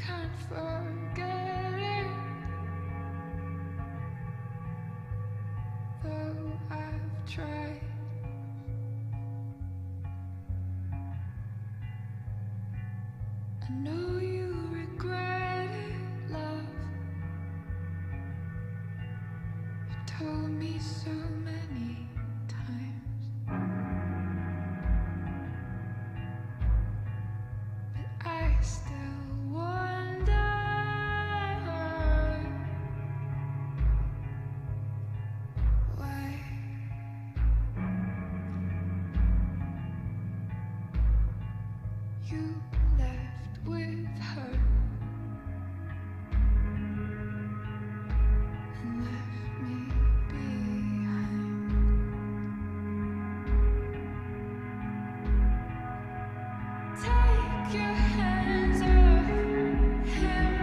can't forget it, though I've tried. I know you regret it, love. You told me so many times, but I still wonder why. You left with her and left me behind. Take your hands off him,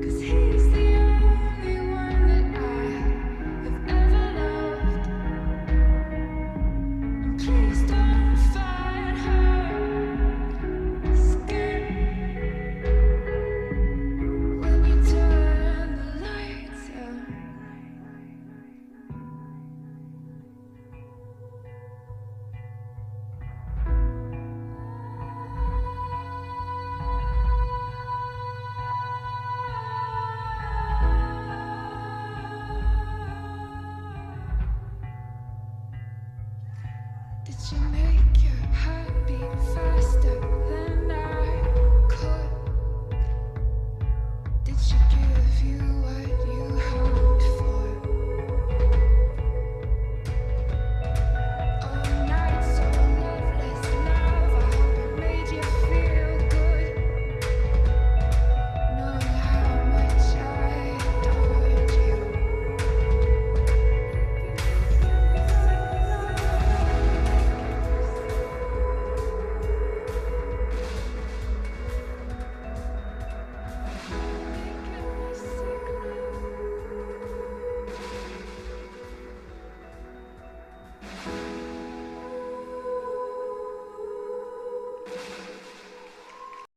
'cause he's the only one that I have ever loved. And please don't fight her skin when you turn the lights out. Did you make your heart beat faster than I could? Did she give you